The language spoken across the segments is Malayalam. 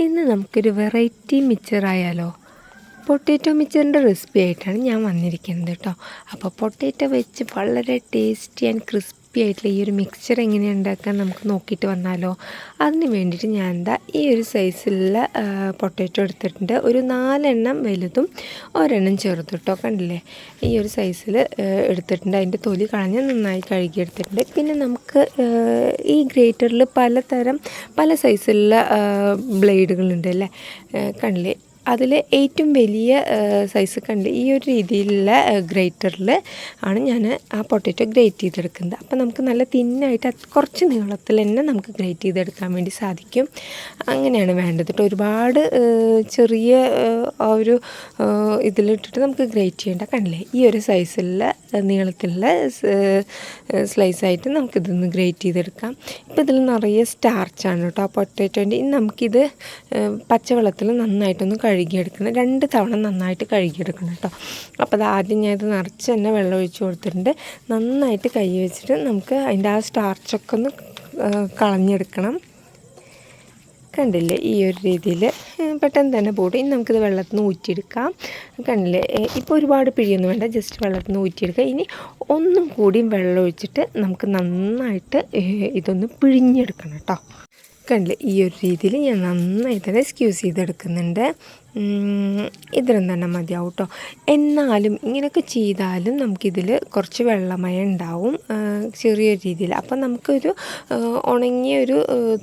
ഇന്ന് നമുക്കൊരു വെറൈറ്റി മിച്ചറായാലോ. പൊട്ടാറ്റോ മിച്ചറിൻ്റെ റെസിപ്പി ആയിട്ടാണ് ഞാൻ വന്നിരിക്കുന്നത് കേട്ടോ. അപ്പോൾ പൊട്ടാറ്റോ വെച്ച് വളരെ ടേസ്റ്റി ആൻഡ് ക്രിസ്പി ആയിട്ടുള്ള ഈ ഒരു മിക്സ്ചർ എങ്ങനെയാണ് ഉണ്ടാക്കാൻ നമുക്ക് നോക്കിയിട്ട് വന്നാലോ. അതിന് വേണ്ടിയിട്ട് ഞാൻ ഈ ഒരു സൈസിലുള്ള പൊട്ടാറ്റോ എടുത്തിട്ടുണ്ട്. ഒരു 4 എണ്ണം വലുതും ഒരെണ്ണം ചെറുതും കേട്ടോ. കണ്ടില്ലേ, ഈ ഒരു സൈസിൽ എടുത്തിട്ടുണ്ട്. അതിൻ്റെ തൊലി കളഞ്ഞ് നന്നായി കഴുകി എടുത്തിട്ടുണ്ട്. പിന്നെ നമുക്ക് ഈ ഗ്രേറ്ററിൽ പല സൈസിലുള്ള ബ്ലേഡുകളുണ്ട് അല്ലേ, കണ്ടില്ലേ. അതിൽ ഏറ്റവും വലിയ സൈസ് കണ്ട് ഈ ഒരു രീതിയിലുള്ള ഗ്രേറ്ററിൽ ആണ് ഞാൻ ആ പൊട്ടാറ്റോ ഗ്രേറ്റ് ചെയ്തെടുക്കുന്നത്. അപ്പോൾ നമുക്ക് നല്ല തിന്നായിട്ട് കുറച്ച് നീളത്തിൽ തന്നെ നമുക്ക് ഗ്രേറ്റ് ചെയ്തെടുക്കാൻ വേണ്ടി സാധിക്കും. അങ്ങനെയാണ് വേണ്ടത് കേട്ടോ. ഒരുപാട് ചെറിയ ആ ഒരു ഇതിലിട്ടിട്ട് നമുക്ക് ഗ്രേറ്റ് ചെയ്യേണ്ട. കണ്ടില്ലേ, ഈ ഒരു സൈസിലുള്ള നീളത്തിലുള്ള സ്ലൈസായിട്ട് നമുക്കിതൊന്ന് ഗ്രേറ്റ് ചെയ്തെടുക്കാം. ഇപ്പോൾ ഇതിൽ നിറയെ സ്റ്റാർച്ചാണ് കേട്ടോ ആ പൊട്ടാറ്റോൻ്റെ. ഇനി നമുക്കിത് പച്ചവെള്ളത്തിൽ നന്നായിട്ടൊന്ന് കഴുകിയെടുക്കണം. 2 തവണ നന്നായിട്ട് കഴുകിയെടുക്കണം കേട്ടോ. അപ്പോൾ അത് ആദ്യം ഞാൻ ഇത് നിറച്ച് തന്നെ വെള്ളം ഒഴിച്ച് കൊടുത്തിട്ടുണ്ട്. നന്നായിട്ട് കൈ വെച്ചിട്ട് നമുക്ക് അതിൻ്റെ ആ സ്റ്റാർച്ചൊക്കെ ഒന്ന് കളഞ്ഞെടുക്കണം. കണ്ടില്ലേ, ഈ ഒരു രീതിയിൽ പെട്ടെന്ന് തന്നെ പോട്ടെ. ഇനി നമുക്കിത് വെള്ളത്തിൽ നിന്ന് ഊറ്റിയെടുക്കാം. കണ്ടില്ലേ, ഇപ്പോൾ ഒരുപാട് പിഴിയൊന്നും വേണ്ട, ജസ്റ്റ് വെള്ളത്തിൽ നിന്ന് ഊറ്റിയെടുക്കുക. ഇനി ഒന്നും കൂടിയും വെള്ളം ഒഴിച്ചിട്ട് നമുക്ക് നന്നായിട്ട് ഇതൊന്ന് പിഴിഞ്ഞെടുക്കണം കേട്ടോ. കണ്ടില്ലേ, ഈ ഒരു രീതിയിൽ ഞാൻ നന്നായി തന്നെ സ്ക്യൂസ് ചെയ്തെടുക്കുന്നുണ്ട്. ഇത്രയും തന്നെ മതിയാവും കേട്ടോ. എന്നാലും ഇങ്ങനെയൊക്കെ ചെയ്താലും നമുക്കിതിൽ കുറച്ച് വെള്ളമയം ഉണ്ടാവും ചെറിയൊരു രീതിയിൽ. അപ്പം നമുക്കൊരു ഉണങ്ങിയ ഒരു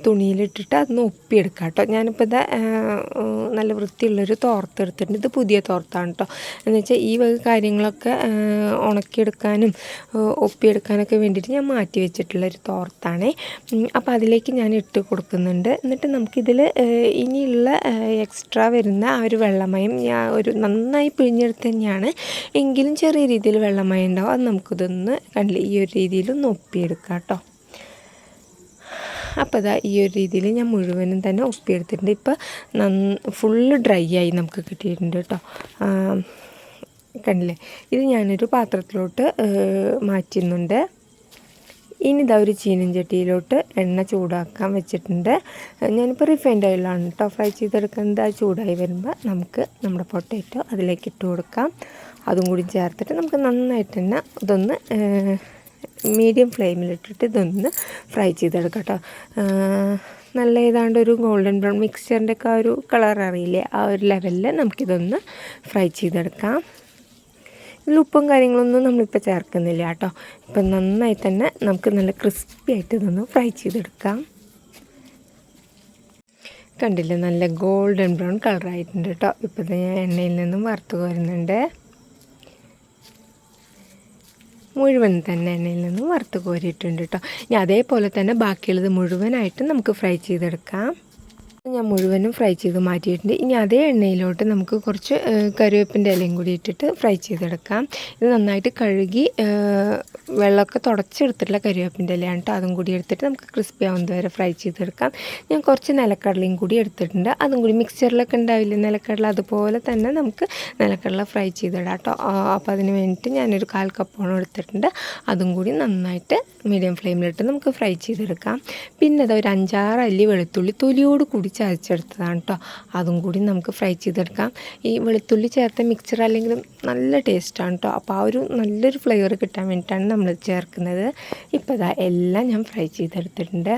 തുണിയിലിട്ടിട്ട് അതൊന്ന് ഒപ്പിയെടുക്കാം കേട്ടോ. ഞാനിപ്പോൾ നല്ല വൃത്തിയുള്ളൊരു തോർത്തെടുത്തിട്ടുണ്ട്. ഇത് പുതിയ തോർത്താണ് കേട്ടോ. എന്ന് വെച്ചാൽ ഈ വക കാര്യങ്ങളൊക്കെ ഉണക്കിയെടുക്കാനും ഒപ്പിയെടുക്കാനൊക്കെ വേണ്ടിയിട്ട് ഞാൻ മാറ്റി വെച്ചിട്ടുള്ളൊരു തോർത്താണ്. അപ്പോൾ അതിലേക്ക് ഞാൻ ഇട്ട് കൊടുക്കുന്നുണ്ട്. എന്നിട്ട് നമുക്കിതിൽ ഇനിയുള്ള എക്സ്ട്രാ വരുന്ന ആ ഒരു വെള്ളമയം ഞാൻ നന്നായി പിഴിഞ്ഞെടുത്ത് തന്നെയാണ്, എങ്കിലും ചെറിയ രീതിയിൽ വെള്ളമയം ഉണ്ടാവും. അത് നമുക്കിതൊന്ന് കണ്ടില്ല ഈ ഒരു രീതിയിൽ ഒന്ന് ഒപ്പിയെടുക്കാം കേട്ടോ. അപ്പോൾ ഈ ഒരു രീതിയിൽ ഞാൻ മുഴുവനും തന്നെ ഒപ്പിയെടുത്തിട്ടുണ്ട്. ഇപ്പോൾ ഫുള്ള് ഡ്രൈ ആയി നമുക്ക് കിട്ടിയിട്ടുണ്ട് കേട്ടോ. കണ്ടില്ലേ, ഇത് ഞാനൊരു പാത്രത്തിലോട്ട് മാറ്റുന്നുണ്ട്. ഇനി ഒരു ചീനച്ചട്ടിയിലോട്ട് എണ്ണ ചൂടാക്കാൻ വെച്ചിട്ടുണ്ട്. ഞാനിപ്പോൾ റിഫൈൻഡ് ഓയിലാണ് കേട്ടോ ഫ്രൈ ചെയ്തെടുക്കുന്നത്. അത് ചൂടായി വരുമ്പോൾ നമുക്ക് നമ്മുടെ പൊട്ടാറ്റോ അതിലേക്ക് ഇട്ട് കൊടുക്കാം. അതും കൂടി ചേർത്തിട്ട് നമുക്ക് നന്നായിട്ട് തന്നെ ഇതൊന്ന് മീഡിയം ഫ്ലെയിമിലിട്ടിട്ട് ഇതൊന്ന് ഫ്രൈ ചെയ്തെടുക്കാം കേട്ടോ. നല്ല ഏതാണ്ട് ഒരു ഗോൾഡൻ ബ്രൗൺ മിക്സ്ചറിൻ്റെ ഒക്കെ ആ ഒരു കളർ അറിയില്ലേ, ആ ഒരു ലെവലിൽ നമുക്കിതൊന്ന് ഫ്രൈ ചെയ്തെടുക്കാം. ഇതിൽ ഉപ്പും കാര്യങ്ങളൊന്നും നമ്മളിപ്പോൾ ചേർക്കുന്നില്ല കേട്ടോ. ഇപ്പം നന്നായി തന്നെ നമുക്ക് നല്ല ക്രിസ്പി ആയിട്ട് ഇതൊന്ന് ഫ്രൈ ചെയ്തെടുക്കാം. കണ്ടില്ലേ, നല്ല ഗോൾഡൻ ബ്രൗൺ കളറായിട്ടുണ്ട് കേട്ടോ. ഇപ്പോൾ ഞാൻ എണ്ണയിൽ നിന്നും വറുത്ത് കോരുന്നുണ്ട്. മുഴുവൻ തന്നെ എണ്ണയിൽ നിന്നും വറുത്ത് കോരിയിട്ടുണ്ട് കേട്ടോ. ഇനി അതേപോലെ തന്നെ ബാക്കിയുള്ളത് മുഴുവനായിട്ട് നമുക്ക് ഫ്രൈ ചെയ്തെടുക്കാം. ഞാൻ മുഴുവനും ഫ്രൈ ചെയ്ത് മാറ്റിയിട്ടുണ്ട്. ഇനി അതേ എണ്ണയിലോട്ട് നമുക്ക് കുറച്ച് കറിവേപ്പിൻ്റെ ഇലയും കൂടി ഇട്ടിട്ട് ഫ്രൈ ചെയ്തെടുക്കാം. ഇത് നന്നായിട്ട് കഴുകി വെള്ളമൊക്കെ തുടച്ചെടുത്തിട്ടുള്ള കറിവേപ്പിൻ്റെ ഇലയാണ് കേട്ടോ. അതും കൂടി എടുത്തിട്ട് നമുക്ക് ക്രിസ്പി ആവുന്നത് വരെ ഫ്രൈ ചെയ്തെടുക്കാം. ഞാൻ കുറച്ച് നിലക്കടലയും കൂടി എടുത്തിട്ടുണ്ട്. അതും കൂടി മിക്സ്ചറിലൊക്കെ ഉണ്ടാവില്ലേ നിലക്കടല, അതുപോലെ തന്നെ നമുക്ക് നിലക്കടല ഫ്രൈ ചെയ്തിടാം കേട്ടോ. അപ്പോൾ അതിന് വേണ്ടിയിട്ട് ഞാനൊരു 1/4 കപ്പോളം എടുത്തിട്ടുണ്ട്. അതും കൂടി നന്നായിട്ട് മീഡിയം ഫ്ലെയിമിലിട്ട് നമുക്ക് ഫ്രൈ ചെയ്തെടുക്കാം. പിന്നെ ഒരു 5-6 അല്ലി വെളുത്തുള്ളി തൊലിയോട് കൂടി ചതച്ചെടുത്തതാണ് കേട്ടോ. അതും കൂടി നമുക്ക് ഫ്രൈ ചെയ്തെടുക്കാം. ഈ വെളുത്തുള്ളി ചേർത്ത മിക്സ്ചർ അല്ലെങ്കിലും നല്ല ടേസ്റ്റാണ് കേട്ടോ. അപ്പോൾ ആ ഒരു നല്ലൊരു ഫ്ലേവർ കിട്ടാൻ വേണ്ടിയിട്ടാണ് നമ്മൾ ചേർക്കുന്നത്. ഇപ്പോൾ എല്ലാം ഞാൻ ഫ്രൈ ചെയ്തെടുത്തിട്ടുണ്ട്.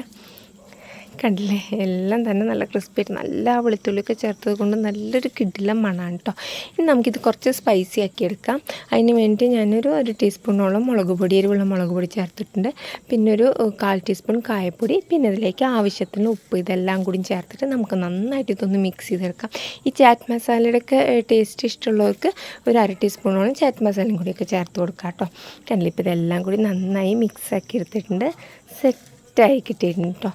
കണ്ടില്ലേ, എല്ലാം തന്നെ നല്ല ക്രിസ്പി ആയിട്ട് നല്ല വെളുത്തുള്ളിയൊക്കെ ചേർത്തത് കൊണ്ട് നല്ലൊരു കിടിലം മണമാണ് കേട്ടോ. ഇനി നമുക്കിത് കുറച്ച് സ്പൈസി ആക്കി എടുക്കാം. അതിന് വേണ്ടി ഞാനൊരു 1 ടീസ്പൂണോളം മുളക് പൊടി, എരിവുള്ള മുളക് പൊടി ചേർത്തിട്ടുണ്ട്. പിന്നെ ഒരു 1/4 ടീസ്പൂൺ കായപ്പൊടി, പിന്നെ ഇതിലേക്ക് ആവശ്യത്തിന് ഉപ്പ്, ഇതെല്ലാം കൂടി ചേർത്തിട്ട് നമുക്ക് നന്നായിട്ട് ഇതൊന്ന് മിക്സ് ചെയ്തെടുക്കാം. ഈ ചാറ്റ് മസാലയുടെയൊക്കെ ടേസ്റ്റ് ഇഷ്ടമുള്ളവർക്ക് ഒരു 1/2 ടീസ്പൂണോളം ചാറ്റ് മസാലയും കൂടിയൊക്കെ ചേർത്ത് കൊടുക്കാം കേട്ടോ. കണ്ടില്ലേ, ഇപ്പോൾ ഇതെല്ലാം കൂടി നന്നായി മിക്സ് ആക്കി എടുത്തിട്ടുണ്ട്. സെറ്റായി കിട്ടിയിട്ടുണ്ട് കേട്ടോ.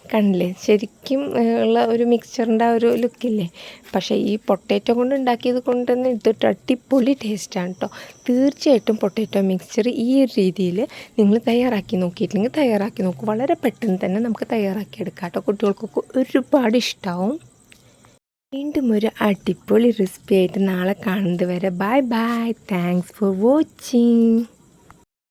കണ്ടില്ലേ, ശരിക്കും ഉള്ള ഒരു മിക്സ്ചറിൻ്റെ ആ ഒരു ലുക്കില്ലേ. പക്ഷേ ഈ പൊട്ടാറ്റോ കൊണ്ട് ഉണ്ടാക്കിയത് കൊണ്ട് തന്നെ ഇതൊരു അടിപൊളി ടേസ്റ്റാണ് കേട്ടോ. തീർച്ചയായിട്ടും പൊട്ടാറ്റോ മിക്സ്ചർ ഈ ഒരു രീതിയിൽ നിങ്ങൾ തയ്യാറാക്കി നോക്കിയിട്ടില്ലെങ്കിൽ തയ്യാറാക്കി നോക്കൂ. വളരെ പെട്ടെന്ന് തന്നെ നമുക്ക് തയ്യാറാക്കിയെടുക്കാം കേട്ടോ. കുട്ടികൾക്കൊക്കെ ഒരുപാട് ഇഷ്ടമാവും. വീണ്ടും ഒരു അടിപൊളി റെസിപ്പി ആയിട്ട് നാളെ കാണുന്നത് വരെ bye bye. Thanks for watching.